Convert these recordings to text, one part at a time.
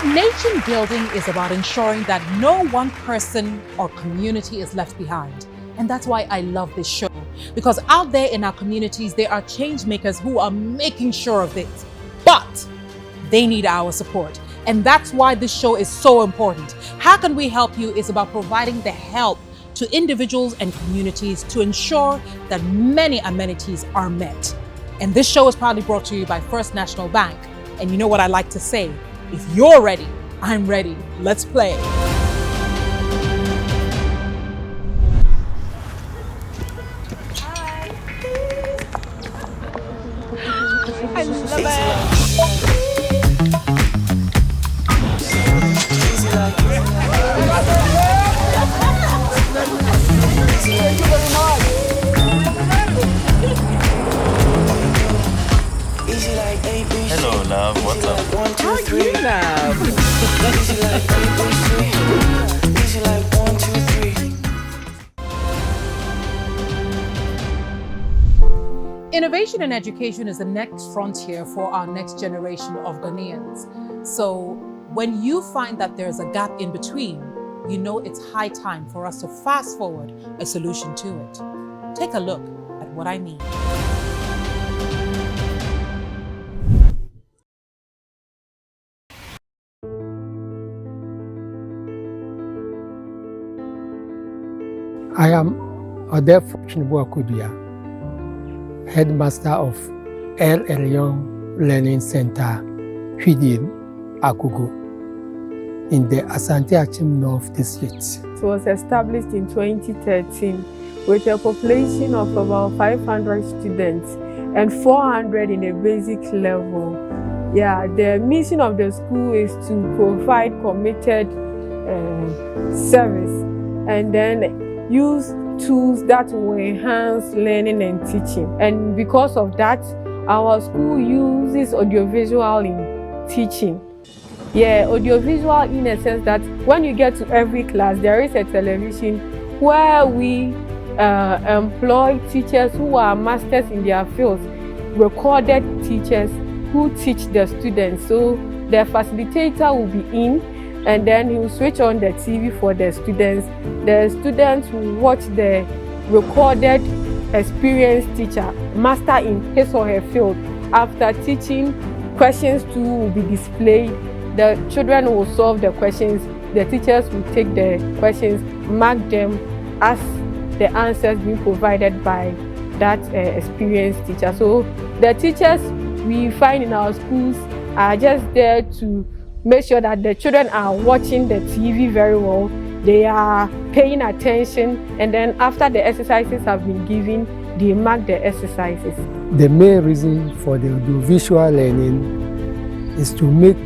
Nation building is about ensuring that no one person or community is left behind. And that's why I love this show, because out there in our communities, there are change makers who are making sure of this, but they need our support. And that's why this show is so important. How can we help you is about providing the help to individuals and communities to ensure that many amenities are met. And this show is proudly brought to you by First National Bank. And you know what I like to say, if you're ready, I'm ready. Let's play. I love it. Hello, love. What's up? How are you, love? Innovation in education is the next frontier for our next generation of Ghanaians. So when you find that there's a gap in between, you know it's high time for us to fast forward a solution to it. Take a look at what I mean. I am Odeefuor Twenebuor-Kodua, Headmaster of ELyon Learning Center, Agogo, in the Asante North District. It was established in 2013 with a population of about 500 students and 400 in a basic level. Yeah, the mission of the school is to provide committed service and then use tools that will enhance learning and teaching. And because of that, our school uses audiovisual in teaching. Yeah, audiovisual in a sense that when you get to every class, there is a television where we employ teachers who are masters in their fields, recorded teachers who teach the students. So the facilitator will be in, and then he will switch on the TV for the students. The students will watch the recorded experienced teacher, master in his or her field. After teaching, questions too will be displayed. The children will solve the questions. The teachers will take the questions, mark them as the answers being provided by that experienced teacher. So the teachers we find in our schools are just there to make sure that the children are watching the TV very well, they are paying attention, and then after the exercises have been given, they mark the exercises. The main reason for the audiovisual learning is to make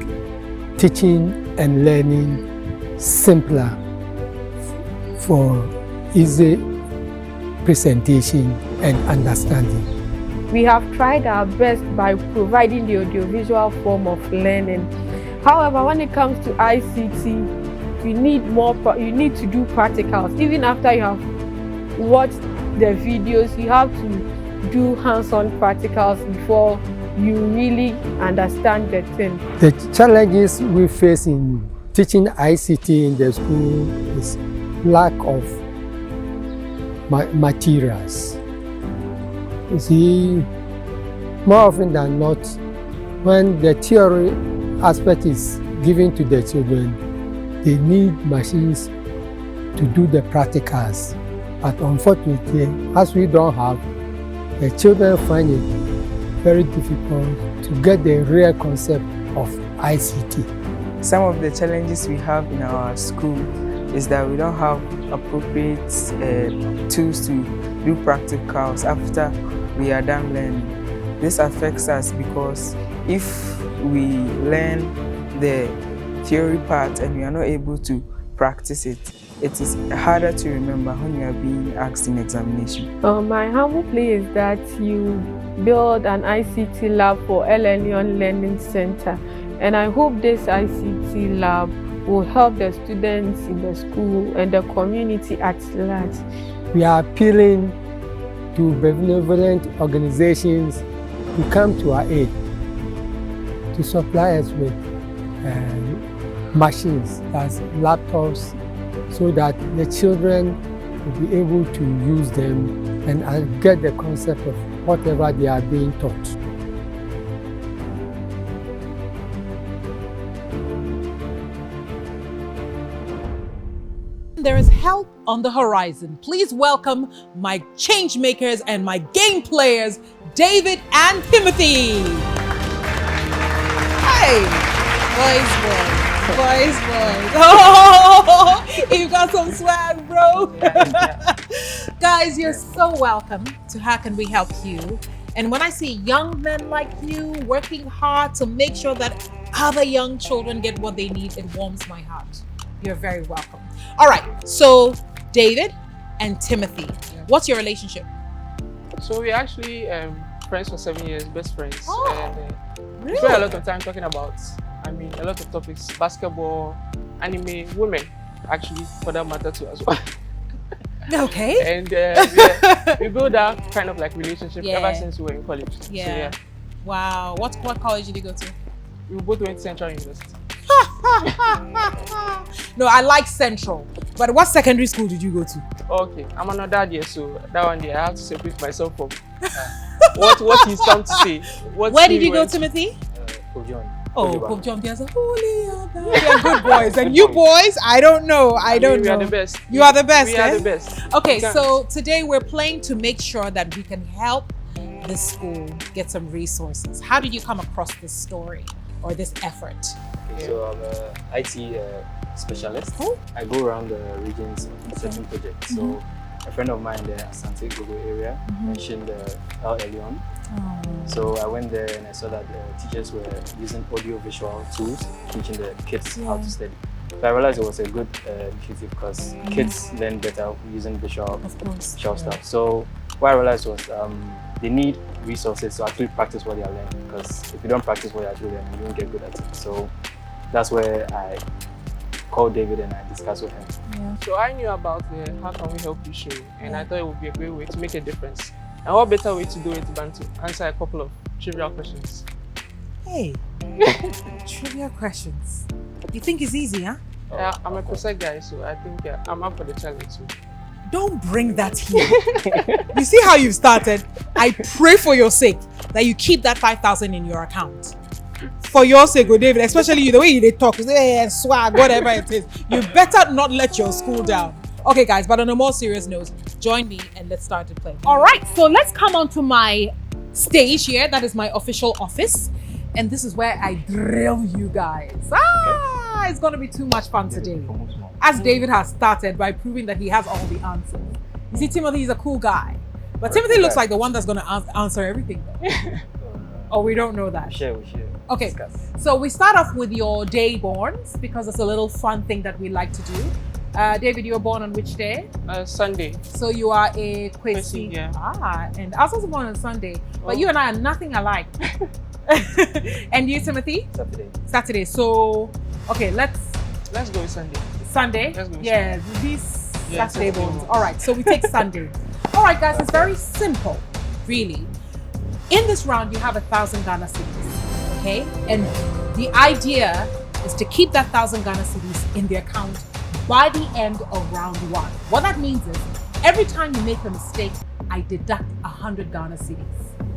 teaching and learning simpler for easy presentation and understanding. We have tried our best by providing the audiovisual form of learning. However, when it comes to ICT, you need to do practicals. Even after you have watched the videos, you have to do hands-on practicals before you really understand the thing. The challenges we face in teaching ICT in the school is lack of materials. You see, more often than not, when the theory aspect is given to the children, they need machines to do the practicals. But unfortunately, as we don't have, the children find it very difficult to get the real concept of ICT. Some of the challenges we have in our school is that we don't have appropriate tools to do practicals after we are done learning. This affects us because if we learn the theory part and we are not able to practice it, it is harder to remember when you are being asked in examination. My humble plea is that you build an ICT lab for ELyon Learning Center, and I hope this ICT lab will help the students in the school and the community at large. We are appealing to benevolent organizations to come to our aid, to supply us with machines, that's laptops, so that the children will be able to use them and get the concept of whatever they are being taught. There is help on the horizon. Please welcome my change makers and my game players, David and Timothy. Hey, boys. Oh, you got some swag, bro. Guys, you're so welcome to How Can We Help You? And when I see young men like you working hard to make sure that other young children get what they need, it warms my heart. You're very welcome. All right, so David and Timothy, what's your relationship? So we're actually friends for 7 years, best friends. Oh, And really? we spend a lot of time talking about, a lot of topics, basketball, anime, women, actually, for that matter too as well. Okay. And we built that kind of like relationship ever since we were in college. Yeah. So, yeah. Wow. What college did you go to? We both went to Central University. No, I like Central. But what secondary school did you go to? Okay, I'm an dad here, so that one day I have to separate myself from what he's come to say. Where did you go, Timothy? Oh, Pope John, there's a holy other. We are good boys. And you boys, I don't know. I don't know. We are the best. You are the best. We are the best. Okay, so today we're playing to make sure that we can help this school get some resources. How did you come across this story or this effort? Okay, so I'm an IT specialist. I go around the regions on certain projects. So a friend of mine in the Asante, Agogo area mentioned the ELyon. So I went there and I saw that the teachers were using audio-visual tools, teaching the kids how to study. So I realized it was a good initiative because kids learn better using visual stuff. So what I realized was they need resources to actually practice what they are learning, because if you don't practice what you're actually learning, you won't get good at it. So that's where I called David and I discussed with him. So I knew about the How Can We Help You show, and I thought it would be a great way to make a difference. And what better way to do it than to answer a couple of trivial questions? Hey, trivia questions. You think it's easy, huh? Yeah, I'm a prosec guy, so I think I'm up for the challenge too. Don't bring that here. You see how you've started? I pray for your sake that you keep that 5,000 in your account. For your sake, David, especially you, the way you talk, swag, whatever it is. You better not let your school down. Okay, guys, but on a more serious note, join me and let's start to play. All right, so let's come onto my stage here. That is my official office. And this is where I drill you guys. It's going to be too much fun today. As David has started by proving that he has all the answers. You see, Timothy is a cool guy. But Timothy looks like the one that's going to answer everything. Oh, we don't know that. We share. Okay, so we start off with your day borns because it's a little fun thing that we like to do. David, you were born on which day? Sunday. So you are a Kwesi. Yeah. And I was also born on Sunday. But you and I are nothing alike. And you, Timothy? Saturday. So, okay, let's go with Sunday. Sunday? Let's go with Sunday. These Saturday borns. All right, so we take Sunday. All right, guys, it's very simple, really. In this round, you have 1,000 Ghana cedis, okay? And the idea is to keep that 1,000 Ghana cedis in the account by the end of round one. What that means is, every time you make a mistake, I deduct 100 Ghana cedis.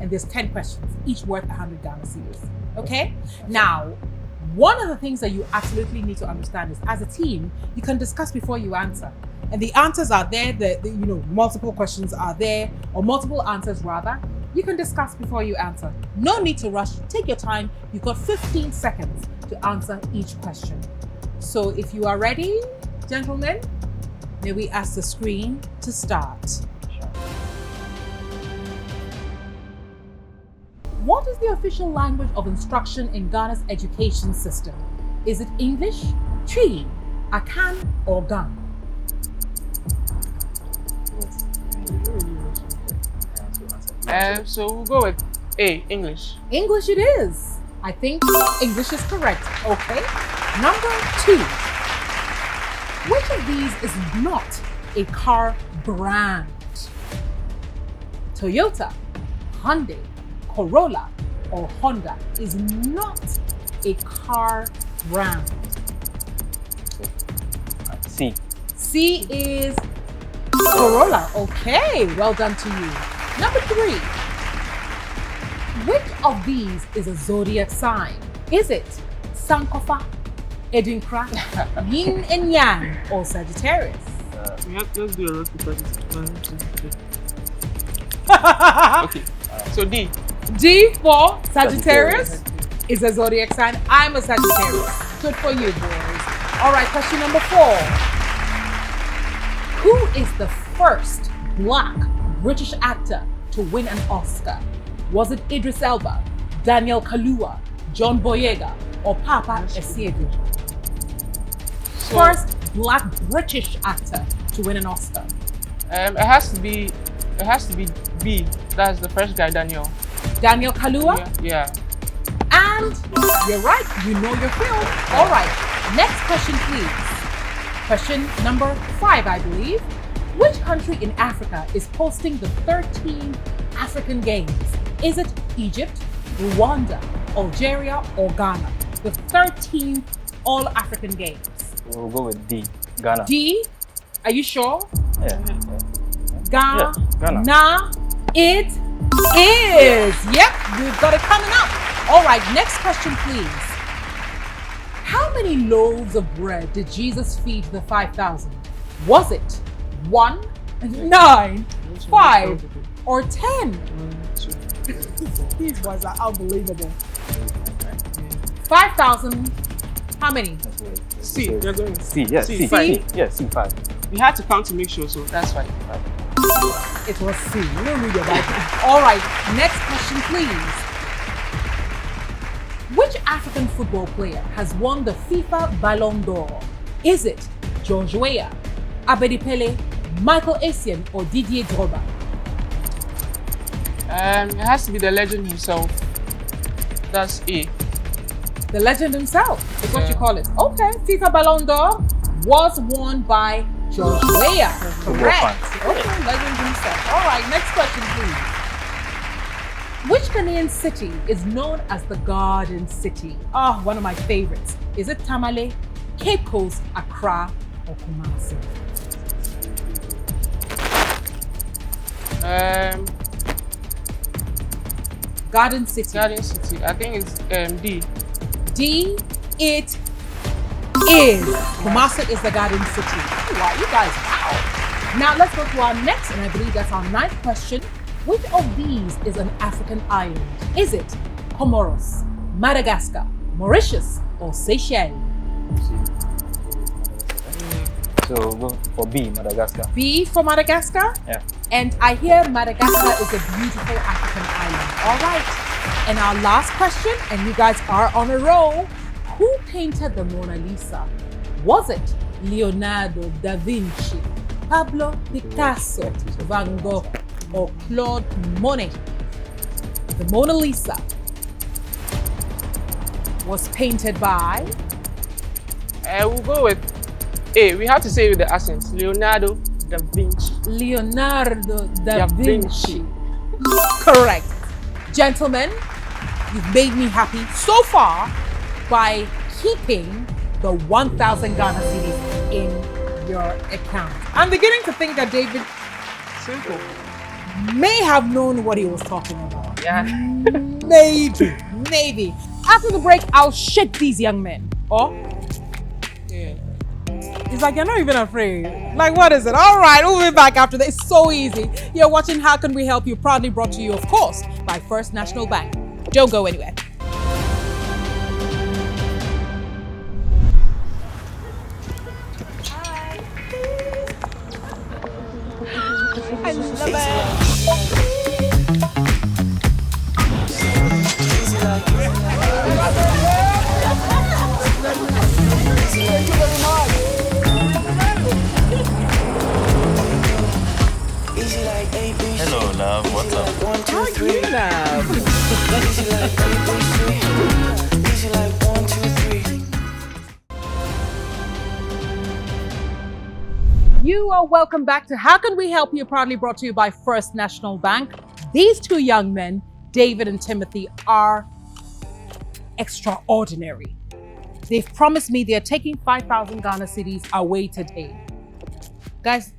And there's 10 questions, each worth 100 Ghana cedis, okay? Now, one of the things that you absolutely need to understand is, as a team, you can discuss before you answer. And the answers are there, multiple questions are there, or multiple answers rather. You can discuss before you answer. No need to rush, take your time. You've got 15 seconds to answer each question. So if you are ready, gentlemen, may we ask the screen to start. What is the official language of instruction in Ghana's education system? Is it English, Twi, Akyen, or Gan? So we'll go with A, English. English it is. I think English is correct. Okay. Number 2. Which of these is not a car brand? Toyota, Hyundai, Corolla, or Honda is not a car brand. C is Corolla. Okay, well done to you. Number 3. Which of these is a zodiac sign? Is it Sankofa, Edinkra, Yin and Yang, or Sagittarius? Let's do a lot of questions. 1, 2, 3. Okay, so D. D for Sagittarius is a zodiac sign. I'm a Sagittarius. Good for you, boys. All right, question number 4. Who is the first Black British actor to win an Oscar? Was it Idris Elba, Daniel Kaluuya, John Boyega, or Papa Essiedu? First Black British actor to win an Oscar. It has to be B. That's the first guy, Daniel. Daniel Kaluuya? Yeah. And you're right, you know your field. All right, next question, please. Question number 5, I believe. Which country in Africa is hosting the 13th African Games? Is it Egypt, Rwanda, Algeria, or Ghana? The 13th All-African Games. We'll go with D, Ghana. D, are you sure? Yeah. Ghana. Ghana. Nah, it is. Yep, we've got it coming up. All right, next question, please. How many loaves of bread did Jesus feed the 5,000? Was it 1, 9, 5, or 10? These ones are unbelievable. 5,000. How many? C. You're going C. Yes. C. C. C. Yeah, C5. We had to count to make sure, so that's fine. It was C. You don't read your Bible. All right, next question, please. Which African football player has won the FIFA Ballon d'Or? Is it George Weah, Abedi Pele, Michael Essien, or Didier Drogba? It has to be the legend himself. That's A. The legend himself is what you call it. Okay, FIFA Ballon d'Or was won by George Weah. Correct. Okay, legend himself. All right, next question, please. Which Ghanaian city is known as the Garden City? Oh, one of my favorites. Is it Tamale, Cape Coast, Accra, or Kumasi? Garden City. Garden City. I think it's D. D, it is. Kumasi is the Garden City. Wow, you guys, wow. Now let's go to our next, and I believe that's our 9th question. Which of these is an African island? Is it Comoros, Madagascar, Mauritius, or Seychelles? So we'll go for B, Madagascar. B for Madagascar? Yeah. And I hear Madagascar is a beautiful African island. All right. And our last question, and you guys are on a roll. Who painted the Mona Lisa? Was it Leonardo da Vinci, Pablo Picasso, Van Gogh, or Claude Monet? The Mona Lisa was painted by... We'll go with A. We have to say it with the accent. Leonardo da Vinci. Leonardo da Vinci. Correct. Gentlemen, you've made me happy so far by keeping the 1,000 Ghana cedis in your account. I'm beginning to think that David Simple. may have known what he was talking about. Yeah. Maybe. After the break, I'll shake these young men. Oh? Yeah. It's like, you're not even afraid. Like, what is it? All right, we'll be back after this. It's so easy. You're watching How Can We Help You? Proudly brought to you, of course, by First National Bank. Don't go anywhere. I love it. Hello, love. What's up? How you love? You are welcome back to How Can We Help You? Proudly brought to you by First National Bank. These two young men, David and Timothy, are extraordinary. They've promised me they're taking 5,000 Ghana cedis away today. Guys,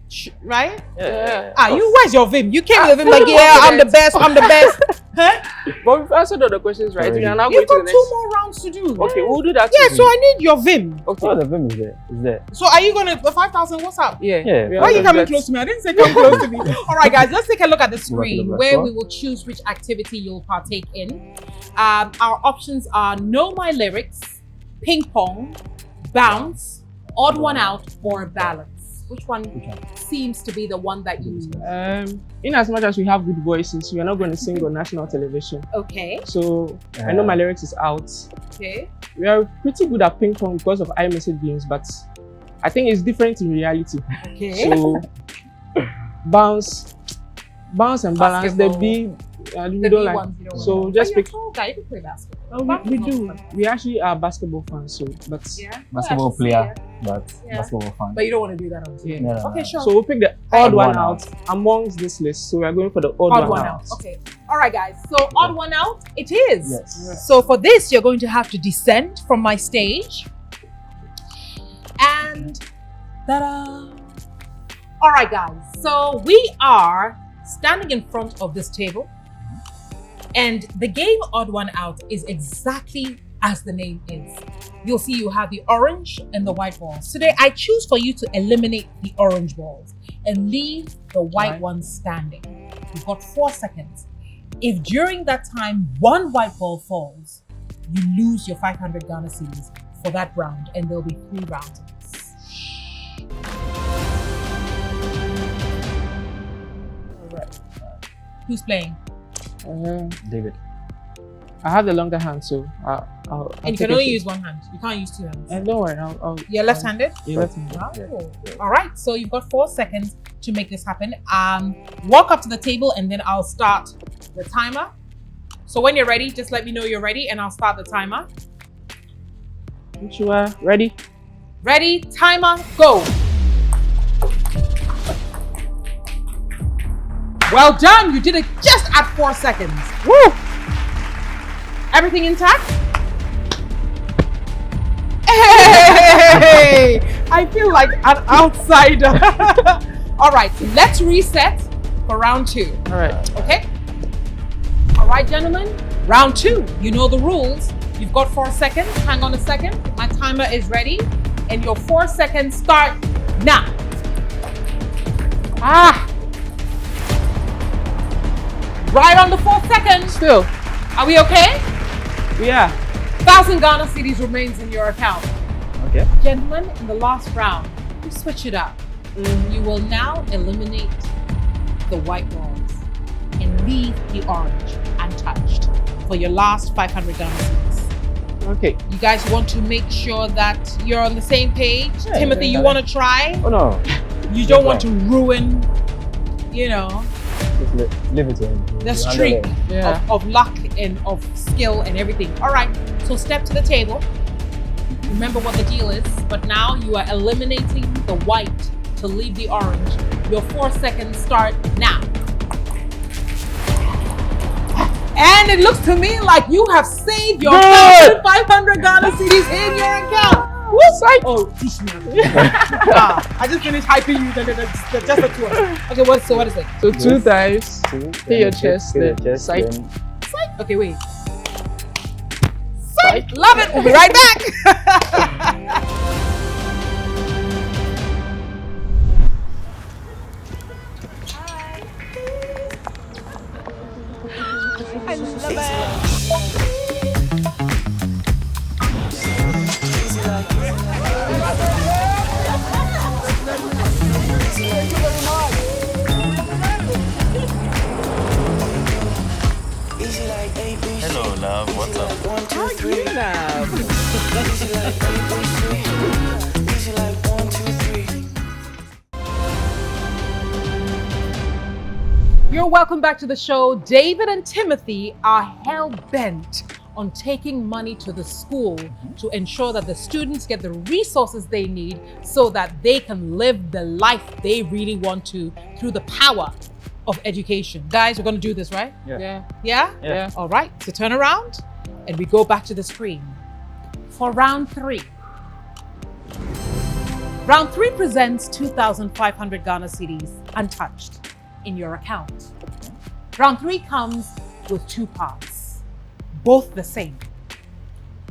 right? Yeah. Where's your vim? You came with a vim like, yeah, I'm the best, I'm the best. Huh? But we've answered all the questions, right? We are now You've going to got the 2 next. more rounds to do. Okay, we'll do that. Yeah, so I need your vim. Okay. Oh, the vim is there. Is there? So are you gonna, 5,000, what's up? Yeah. Yeah. we Why are you have coming that. close to me? I didn't say come close to me. All right, guys, let's take a look at the screen Look, where look. we will choose which activity you'll partake in. Our options are Know My Lyrics, Ping Pong, Bounce, Odd One Out, or Balance. Which one seems to be the one that you... In as much as we have good voices, we are not going to sing on national television. Okay, So I know my lyrics is out. okay. We are pretty good at ping pong because of iMessage games, but I think it's different in reality. Okay. So bounce and balance. The Basketball. B, we The don't B like. ones you don't So want. just But you're pick. a tall guy, you can play basketball. We do. We actually are basketball fans. So, but Yeah. Basketball player, but Yeah. basketball fan. But you don't want to do that on yeah. No. Okay, sure. So we'll pick the odd one out amongst this list. So we are going for the odd one out. Okay. All right, guys. So odd one out it is. Yes. So for this, you're going to have to descend from my stage. And ta-da! All right, guys. So we are standing in front of this table. And the game Odd One Out is exactly as the name is. You'll see you have the orange and the white balls. Today, I choose for you to eliminate the orange balls and leave the white ones standing. You've got 4 seconds. If during that time one white ball falls, you lose your 500 Ghana cedis for that round, and there'll be 3 rounds of this. All right. Who's playing? David. I have the longer hand, so I'll And you take can only it. use one hand. You can't use 2 hands. And don't worry, I'll You're left-handed? Yeah, left-handed. Wow. All right, so you've got 4 seconds to make this happen. Walk up to the table and then I'll start the timer. So when you're ready, just let me know you're ready and I'll start the timer. You are ready? Ready, timer, go. Well done, you did it just at 4 seconds. Woo! Everything intact? Hey! I feel like an outsider. All right, let's reset for round 2. All right. Okay? All right, gentlemen, round 2. You know the rules. You've got 4 seconds. Hang on a second. My timer is ready. And your 4 seconds start now. Right on the 4th second. Still, Are we okay? yeah. 1,000 Ghana cedis remains in your account. Okay. Gentlemen, in the last round, we switch it up. You will now eliminate the white balls and leave the orange untouched for your last 500 Ghana cedis. Okay. You guys want to make sure that you're on the same page? Yeah, Timothy, yeah. you want to try? Oh no. You don't want to ruin, you know, Just leave it to him. the He'll streak handle it. Yeah. of luck and of skill and everything. All right, so step to the table. Remember what the deal is, but now you are eliminating the white to leave the orange. Your 4 seconds start now. And it looks to me like you have saved your 1,500 Ghana cedis in your account. Oh, teach me. I just finished hyping you. Just the 2 of them. Okay, what is it? So 2 times. Two, Hit your then chest, hit your then chest, psych. then Okay, wait. Psych. Love it. We'll be right back. I love it. Hello, love. What's up? How are you, love? You're welcome back to the show. David and Timothy are hell-bent on taking money to the school to ensure that the students get the resources they need so that they can live the life they really want to through the power of education. Guys, we're going to do this, right? Yeah. Yeah? Yeah. All right, so turn around and we go back to the screen. For round 3, Round 3 presents 2,500 Ghana cedis untouched in your account. Round 3 comes with 2 parts, both the same.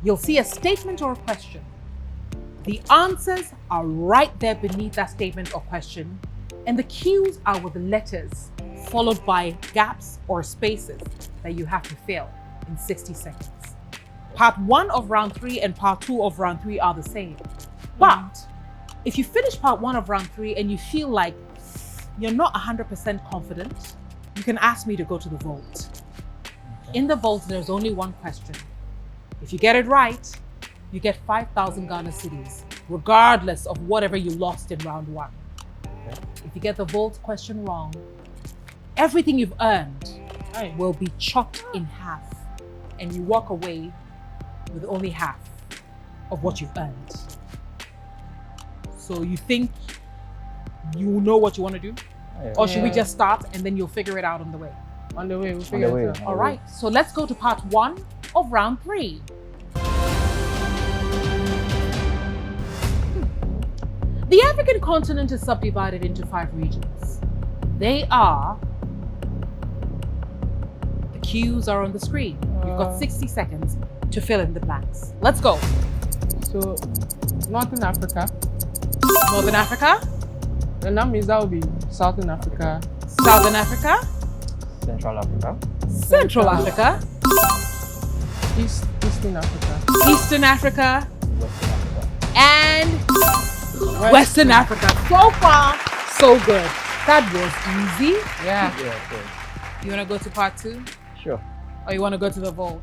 You'll see a statement or a question. The answers are right there beneath that statement or question, and the cues are with letters followed by gaps or spaces that you have to fill in 60 seconds. Part 1 of round 3 and part 2 of round 3 are the same. But if you finish part 1 of round 3 and you feel like you're not 100% confident, you can ask me to go to the vault. In the vault, there's only one question. If you get it right, you get 5,000 Ghana cedis, regardless of whatever you lost in round 1. If you get the vault question wrong, everything you've earned will be chopped in half, and you walk away with only half of what you've earned. So you think you know what you want to do? Or should we just start and then you'll figure it out on the way? On the way, we'll figure it out. All right, so let's go to part 1 of round 3. The African continent is subdivided into 5 regions. They are, the cues are on the screen. You've got 60 seconds to fill in the blanks. Let's go. So, Northern Africa. Northern Africa. And that means that will be Southern Africa. Southern Africa. Central Africa. Central Africa. Eastern Africa. Eastern Africa. Western Africa. And Western Africa. So far, so good. That was easy. Yeah. Yeah, okay. You want to go to part 2? Sure. Or you want to go to the vault?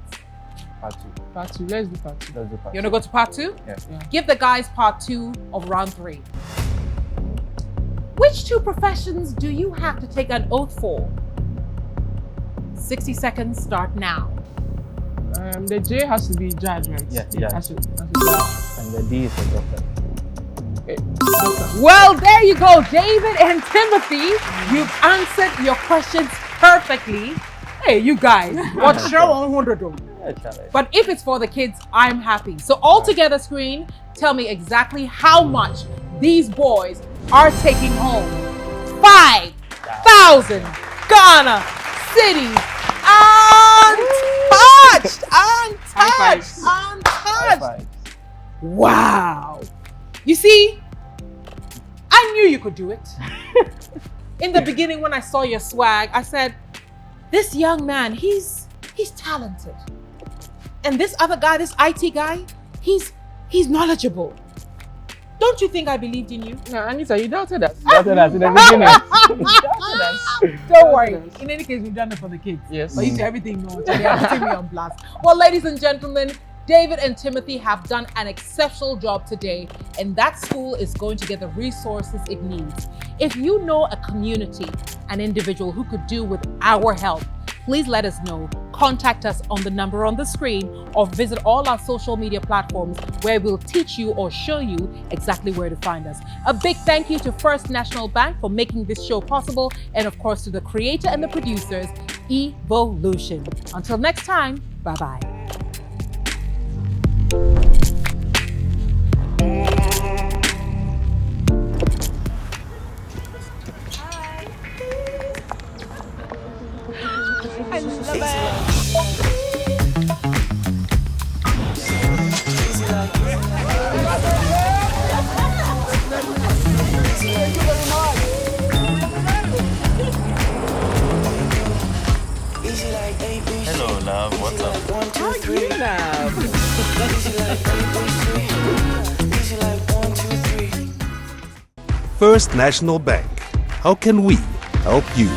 Part 2. Part 2. Let's do part 2. Let's do part 2. You want to go to part 2? Yes. Yeah. Give the guys part 2 of round 3. Which 2 professions do you have to take an oath for? 60 seconds start now. The J has to be judge, right? Yeah, judge. Has to judge. And the D is a doctor. Okay. Doctor. Well, there you go, David and Timothy. You've answered your questions perfectly. Hey, you guys, what's show on 100? Yeah, challenge. But if it's for the kids, I'm happy. So all together screen, tell me exactly how much these boys are taking home. 5,000 Ghana cities untouched, untouched, untouched. Wow. You see, I knew you could do it. In the beginning, when I saw your swag, I said, this young man, he's talented. And this other guy, this IT guy, he's knowledgeable. Don't you think I believed in you? No, Anita, you doubted us. Doubted us in the beginning. Don't worry. In any case, we've done it for the kids. Yes. But you do everything known. They have to take me on blast. Well, ladies and gentlemen, David and Timothy have done an exceptional job today, and that school is going to get the resources it needs. If you know a community, an individual who could do with our help, please let us know. Contact us on the number on the screen or visit all our social media platforms where we'll teach you or show you exactly where to find us. A big thank you to First National Bank for making this show possible, and of course to the creator and the producers, E-volution. Until next time, bye-bye. I love it. Hello, love. What's up? How you love? First National Bank. How can we help you?